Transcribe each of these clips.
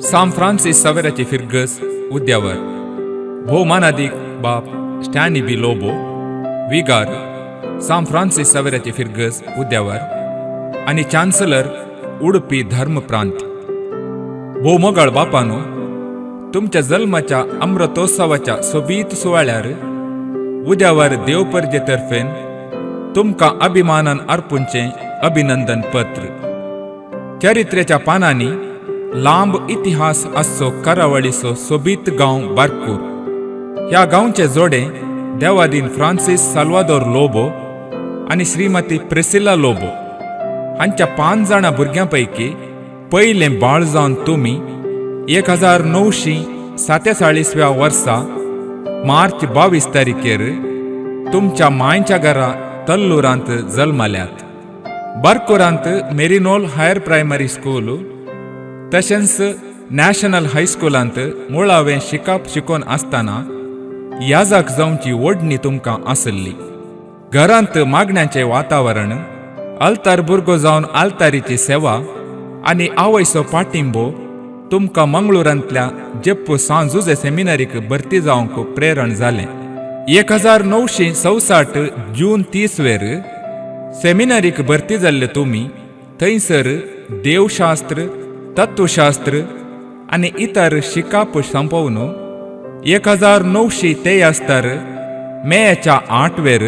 San Francis Saveratti Firgus उद्यावर भौमानाधिक बाप स्टॅनी बी Lobo विगार San Francis सवेराची फिर्गस उद्यावर आणि chancellor Udupi धर्मप्रांत भौमोगाळ बापानो तुमच्या जन्माच्या अमृतोत्सवाच्या सोबीत सुवाळ्यार उद्यावर देवपर्जे तर्फेन तुमका अभिमानान अर्पूंचे अभिनंदन पत्र. चरित्रेच्या पानांनी लांब इतिहास असो करावळीसो सोबीत गांव बारकूर. ह्या गांवचे जोडे देवादीन फ्रान्सिस साल्वादोर लोबो आणि श्रीमती प्रिसिला लोबो हांच्या 5 जाणां भुरग्यांपैकी पयलें बाळ जावन तुमी 1947 वर्सा मार्च 22 तारखेर तुमच्या मायच्या घरा तल्लुरांत जल्माल्यात. बारकुरांत मेरिनोल हायर प्रायमरी स्कूल तशेंच नॅशनल हायस्कुलांत मुळावें शिकप शिकोवन आसतना याजाक जावची ओडणी तुमकां आसली. घरांत मागण्यांचें वातावरण, आल्तार भुरगो जावन आल्तारीची सेवा आनी आवयचो पाठिंबो तुमकां मंगळुरांतल्या जेप्पू सांजुजे सेमिनारीक भरती जावंक प्रेरण जालें. 1966 जून 30 वेर सेमिनारीक भरती जाल्ले तुमी थंयसर देवशास्त्र, तत्वशास्त्र आनी इतर शिकाप संपवन 1973 मेच्या 8 वेर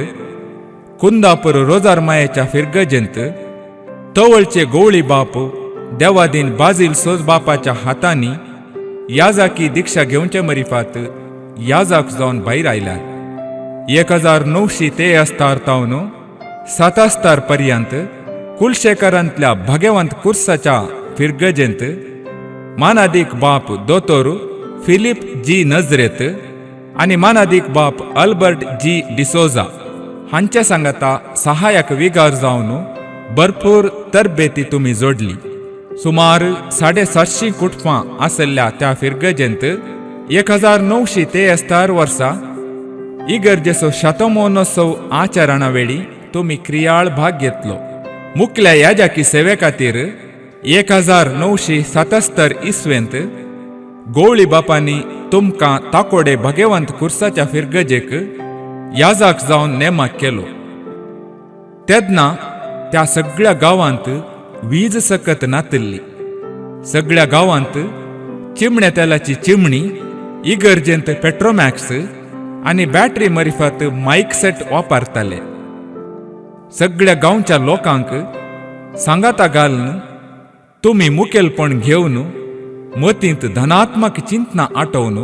कुंदापूर रोजार मायेच्या फिर्गजेंत तवळचे गवळी बाप देवादीन बाजील सोज बापाच्या हातांनी याजाकी दिक्षा घेवचे मरिफात याजाक जावन भायर आयल्यात. 1973 तावन 77 पर्यंत कुलशेखरांतल्या भगवंत कुर्साच्या फिर्गजेंत मानादीक बाप दोतोर फिलिप जी नजरेत आणि मानादीक बाप अल्बर्ट जी डिसोजा हांच्या सांगाता सहाय्यक विगार जावन भरपूर तरबेती तुमी जोडली. सुमार 750 कुटुंबां आसल्या त्या फिर्गजेंत 1973 वर्सा इगर्जेचो शतमोत्सव आचरणा वेळी तुमी क्रियाळ भाग घेतलो. मुख्य याजाकी सेवे खातीर 1977 इसवेंत गवळी बापांनी तुमकां ताकोडे भगवंत कुर्साच्या फिर्गजेक याजाक जावन नेमाक केलो. तेदना त्या सगळ्या गांवांत वीज सकत नातल्ली. सगळ्या गांवांत चिमण्या तेलाची चिमणी, इगर्जेंत पेट्रोमॅक्स आनी बॅटरी मरिफात मायक सेट वापरताले. सगळ्या गांवच्या लोकांक सांगाता घालन तुमी मुखेलपण घेवन मतींत धनात्मक चिंतना आटोवन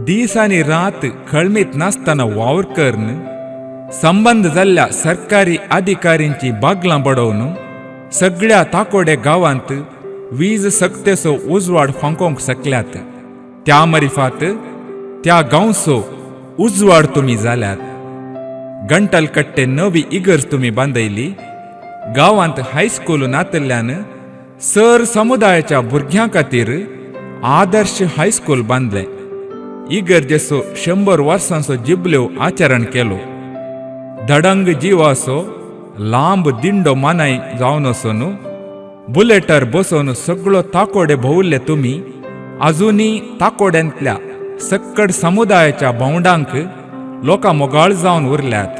दीस आनी रात खळमीत नासतना वावर करन संबंध जाल्ल्या सरकारी अधिकाऱ्यांची बागलां बडोवन सगळ्या ताकोडे गांवांत वीज सक्तेचो उजवाड फांकोवंक शकल्यात. त्या मरिफात त्या गांवचो उजवाड तुमी जाल्यात. गंटलकट्टे नवी इगर्ज तुमी बांदयली. गांवांत हायस्कूल नातल्ल्यान सर समुदायाच्या भुरग्यां खातीर आदर्श हायस्कूल बांदलें. इगर्जेचो 100 वर्सांचो जिबल्यो आचरण केलो. धडंग जिवाचो लांब दिंडो मानाय जावन वचून बुलेटर बसोवन सगळो ताकोडे भोंवले तुमी अजुनी ताकोड्यांतल्या सक्कड समुदायाच्या भोंवडांक लोकां मोगाळ जावन उरल्यात.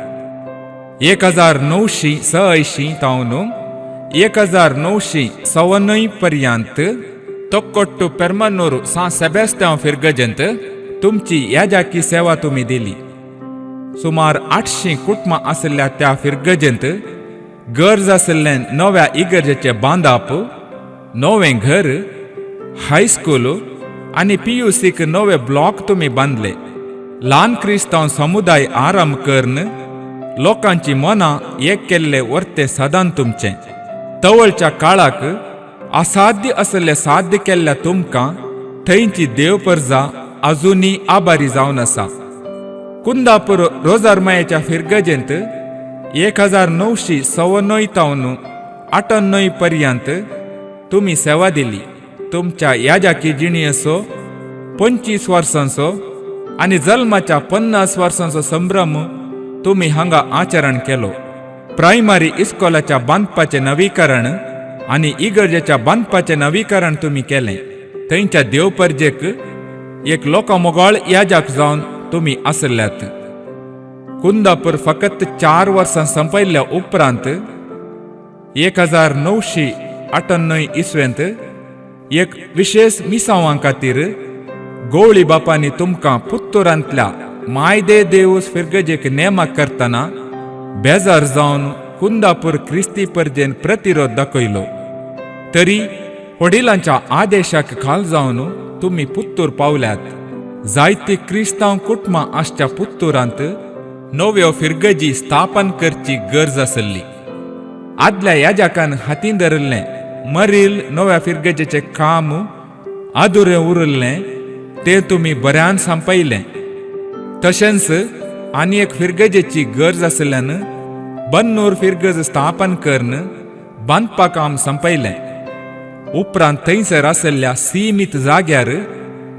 1986 तावन 1994 पर्यंत तोक्कोट्टू पेर्मनूर सान सेबेस्तांव फिर्गजेंत तुमची याजाकी सेवा तुमी दिली. सुमार 800 कुटुंबां आसल्या त्या फिर्गजेंत गरज आसलें नव्या इगर्जेचे बांदप, नवें घर, हायस्कूल आनी PUCक नवे ब्लॉक तुमी बांदले. ल्हान क्रिस्तांव समुदाय आराम करन लोकांची मनां एक केल्ले वर्ते सदां तुमचें. तवळच्या काळाक असाध्य असले साध्य केल्ल्या तुमकां थंयची देवपर्जा अजुनी आभारी जावन आसा. कुंदापूर रोजार मायेच्या फिर्गजेंत 1996 तावन 98 पर्यंत तुमी सेवा दिली. तुमच्या याजाकी जिणेचो 25 वर्सांचो आनी जल्माच्या 50 वर्सांचो संभ्रम तुमी हांगा आचरण केलो. प्रायमरी इस्कॉलाच्या बांदपाचें नवीकरण आनी इगर्जेच्या बांदपाचें नवीकरण तुमी केलें. थंयच्या देवपर्जेक एक लोकमोगाळ याजक जावन तुमी आसल्यात. कुंदापूर फकत 4 वर्सां संपयल्ल्या उपरांत 1998 इसवेंत एक विशेष मिसावां खातीर गवळी बापांनी तुमकां पुत्तुरांतल्या मायदे देवूस फिरगजेक नेमाक करतना बेजार जावन कुंदापूर क्रिस्ती पर्जेन प्रतिरोध दाखयलो. तरी वडिलांच्या आदेशाक खाल जावन तुमी पुत्तूर पावल्यात. जायती क्रिस्तांव कुटुंबां आसच्या पुत्तुरांत नव्यो फिरगजी स्थापन करची गरज आसली. आदल्या याजकान हातीन धरिल्लें मरील नव्या फिरगजेचें काम अधुरें उरल्लें तें तुमी बऱ्यान संपयलें. तशेंच आनी एक फिरगजेची गरज आसल्यान बन्नूर फिरगज स्थापन करून बांदपा काम संपयलें. उपरांत थंयसर आसल्या सीमीत जाग्यार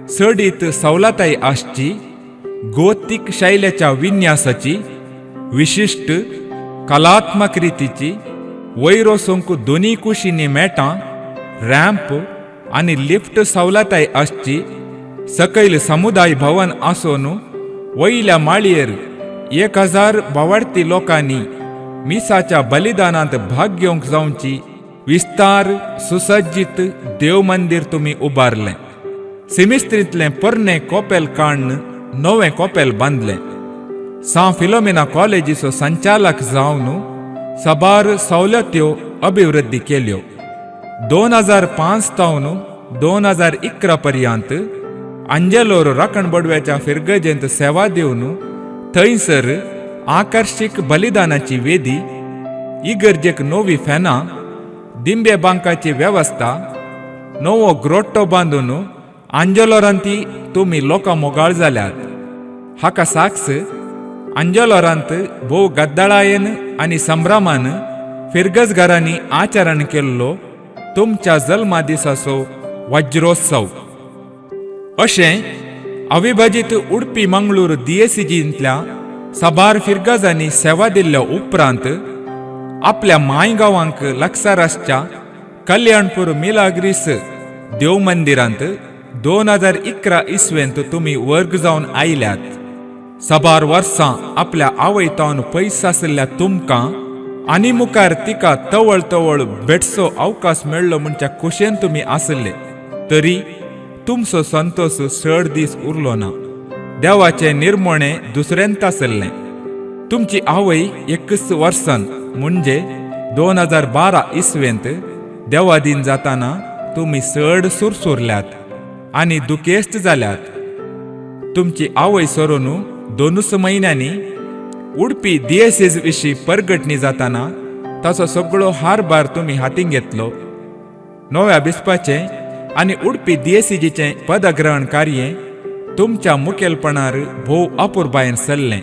सडीत सवलताय आसची, गोतीक शैल्याच्या विन्यासाची, विशिश्ट कलात्मक रितीची, वैरो सोंकू दोनी कुशींनी मेटां, रॅम्प आनी लिफ्ट सवलताय आसची, सकयल समुदाय भवन आसून वयल्या माळयेर 1000 बोवाडती लोकांनी मिसाच्या बलिदानांत भाग घेवंक जावची विस्तार सुसज्जीत देव मंदिर तुमी उबारलें. सिमिस्त्रींतलें पोरनें कोपेल काडून नवें कोपेल बांदलें. सा फिलोमिना कॉलेजीचो संचालक जावन साबार सवलत्यो अभिवृद्धी केल्यो. 2005 तावन 2011 पर्यंत अंजलोर राखणबडव्याच्या फिरगजेंत सेवा दिवन थंयसर आकर्षक बलिदानाची वेदी, इगर्जेक नवी फॅनां, दिंबे बांकाची वेवस्था, नवो ग्रोट्टो बांदून अंजलोरांती तुमी लोकां मोगाळ जाल्यात. हाका साक्ष अंजलोरांत भोव गद्दळायेन आनी संभ्रमान फिरगजगारांनी आचरण केल्लो तुमच्या जल्मा दिसाचो वज्रोत्सव. अशें अविभाजीत उडपी मंगळूर DSCजींतल्या साबार फिरगजांनी सेवा दिल्ल्या उपरांत आपल्या मायगांवांक लागसार आसच्या कल्याणपूर मिलाग्रीस देव मंदिरांत 2011 इसवेंत तुमी वर्ग जावन आयल्यात. साबार वर्सां आपल्या आवयतावन पयस आसल्या तुमकां आनी मुखार तिका तवळ तवळ भेटसो अवकाश मेळ्ळो म्हणच्या खुशेन तुमी आसले. तरी तुमचो संतोष चड दीस उरलो ना. देवाचें निर्मणें दुसऱ्यांत आसलें. तुमची आवय 21 वर्सां म्हणजे 2012 इसवेंत देवादीन जाताना तुमी चड सुरसुरल्यात आनी दुखेस्त जाल्यात. तुमची आवय सरून 2 म्हयन्यांनी उडपी DSCज विशीं परगटणी जाताना ताचो सगळो हारभार तुमी हातीन घेतलो. नव्या बिस्पाचें आनी उडपी DSCजीचें पदग्रहण कार्य तुमच्या मुखेलपणार भोव अपुरबायेन चल्लें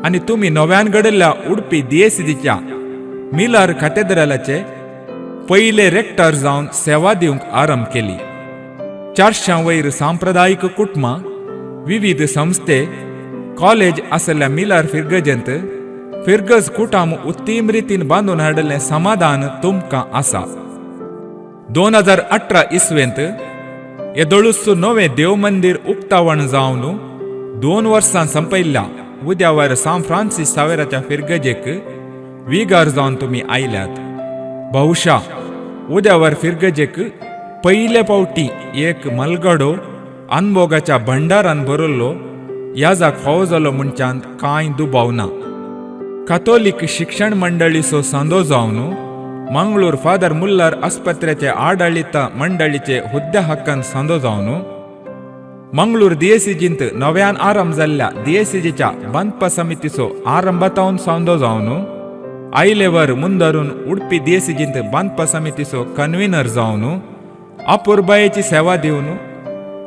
आनी तुमी नव्यान घडिल्ल्या उडपी DSCजीच्या मिलार कॅथेड्रलाचे पयले रेक्टर जावन सेवा दिवंक आरंभ केली. 400 वयर सांप्रदायिक कुटुंबां, विविध संस्थे, कॉलेज आसल्या मिलार फिरगजेंत फिरगज कुटाम उत्तीम रितीन बांदून हाडिल्लें समाधान तुमकां आसा. 2018 इसवेंत येदोळूच नवें देव मंदिर उक्तावण जावन 2 वर्सां संपयल्ल्या उद्यावर सान फ्रांसीस सावेराच्या फिरगजेक विगार जावन तुमी आयल्यात. बहुशा उद्यावर फिरगजेक पयले फावटी एक मलगडो अनभोगाच्या भंडारान भरिल्लो याजाक फावो जालो म्हणच्यान कांय दुबाव ना. कातोलीक शिक्षण मंडळीचो सांदो जावन मंगळूर फादर मुल्लार आस्पत्र्याचे आडाळिता मंडळीचे हुद्द्या हक्कान सांदो जावन मंगळूर DSCजींत नव्यान आरंभ जाल्ल्या DSCजीच्या बांदपा समितीचो आरंभातावन सांदो जावन आयलेवर मुंदरून उडपी DSCजींत बांदपा समितीचो कन्व्हिनर जावन अपुरबायेची सेवा दिवन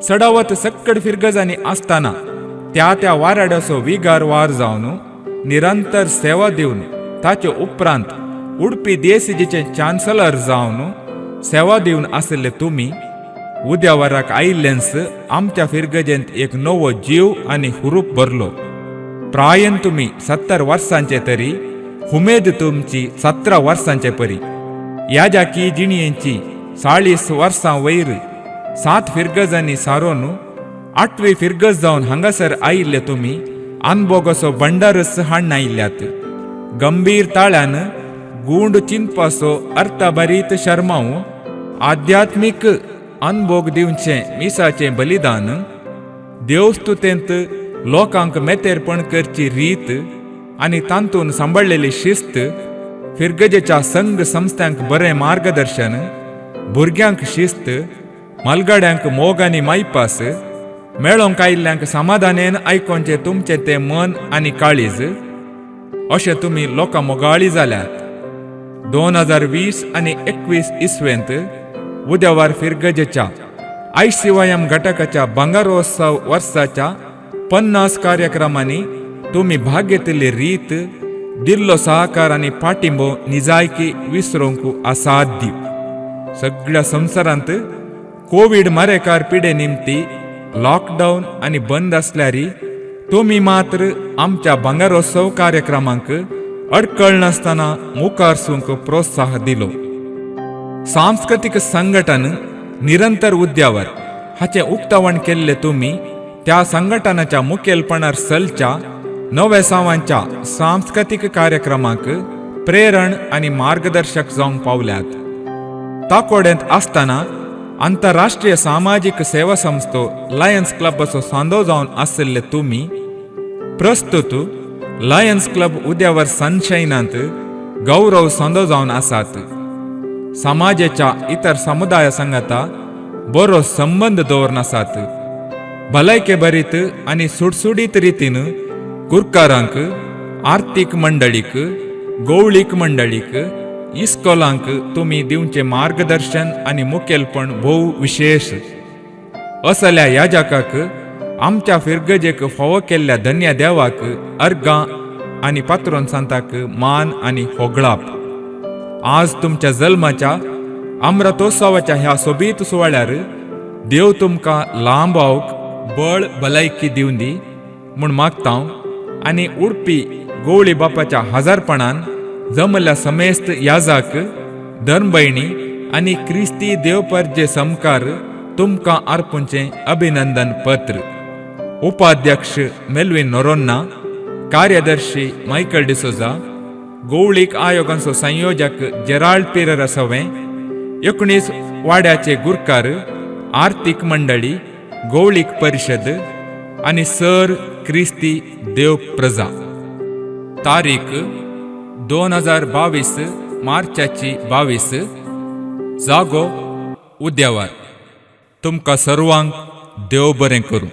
सडावत सक्कड फिरगजांनी आसतना त्या वाराड्याचो विगार वार जावन निरंतर सेवा दिवन ताचे उपरांत उडपी DSCजीचे चान्सलर जावन सेवा दिवन आसले तुमी उद्यावराक आयिल्लेंच आमच्या फिरगजेंत एक नवो जीव आनी हुरूप भरलो. प्रायन तुमी 70 वर्सांचे तरी उमेद तुमची 17 वर्सांचे परी. याजाकी जिणयेची 40 वर्सां वयर 7 फिरगजांनी सारोन 8वी फिरगज जावन हांगासर आयिल्ले तुमी अनभोगसो भंडारस हाडून आयिल्ल्यात. गंभीर ताळ्यान गूंड चिंतपासो अर्थभरीत शर्माव आध्यात्मिक अनभोग दिवचे मिसाचे बलिदान, देवस्तुतेंत लोकांक मेतेरपण करची रीत आनी तांतून सांबाळलेली शिस्त, फिरगजेच्या संघ संस्थांक बरें मार्गदर्शन, भुरग्यांक शिस्त, मलगड्यांक मोग आनी मायपास, मेळोंक आयिल्ल्यांक समाधानेन आयकोनचे तुमचे ते मन आनी काळीज, अशें तुमी लोकां मोगाळी जाल्यात. 2020 आनी 21 इस्वेंत उद्यावार फिरगजेच्या ICYM घटकाच्या बंगारोत्सव वर्साच्या 50 कार्यक्रमांनी तुमी भाग घेतिल्ली रीत, दिल्लो सहकार आनी पाठिंबो निजायकी विसरूंक असाध्य. सगळ्या संवसारांत कोविड मारेकार पिडे निमती लॉकडावन आनी बंद आसल्यारी तुमी मात्र आमच्या बंगारोत्सव कार्यक्रमांक अडकळ नासतना मुखार सूंक प्रोत्साह दिलो. सांस्कृतिक संघटन निरंतर उद्यावर हाचे उक्तावण केल्ले तुमी त्या संघटनाच्या मुखेलपणार सलच्या 9व्या सांस्कृतिक कार्यक्रमांक प्रेरण आनी मार्गदर्शक जावंक पावल्यात. ताकोडेंत आसतना आंतरराष्ट्रीय सामाजीक सेवा संस्थो लायन्स क्लबाचो सांदो जावन आशिल्ले तुमी प्रस्तुत लायन्स क्लब उद्यावर सनशायनांत गौरव सांदो जावन आसात. समाजाच्या इतर समुदाया संगता बरो संबंध दवरून आसात. भलायके बरीत आनी सुटसुडीत रितीन गुरकारांक, आर्थीक मंडळीक, गवळीक मंडळीक, इस्कॉलांक तुमी दिवचे मार्गदर्शन आनी मुखेलपण भोव विशेष. असल्या ह्या जाकाक आमच्या फिरगजेक फावो केल्ल्या धन्य देवाक अर्गां आनी पात्रोन सांताक मान आनी होगळाप. आज तुमच्या जल्माच्या अमृतोत्सवाच्या ह्या सोबीत सुवाळ्यार देव तुमकां लांबावक बळ भलायकी दिवन दी म्हूण मागतां आनी उडपी गवळी बापाच्या हजारपणान जमल्या समेस्त याजाक, धर्मभयणी आनी क्रिस्ती देवपर्जे समकार तुमकां अर्पुंचे अभिनंदन पत्र. उपाध्यक्ष मेल्विन नोरोन्ना, कार्यदर्शी मायकल डिसोजा, गवळीक आयोगाचो संयोजक जेराल्ड पेरेरा सवे, 19 वाड्याचे गुरकार, आर्थीक मंडळी, गवळीक परिशद आनी सर क्रिस्ती देव प्रजा. तारीख 2022 मार्चाची 22. जागो उद्यावार. तुमकां सर्वांक देव बरें करूं.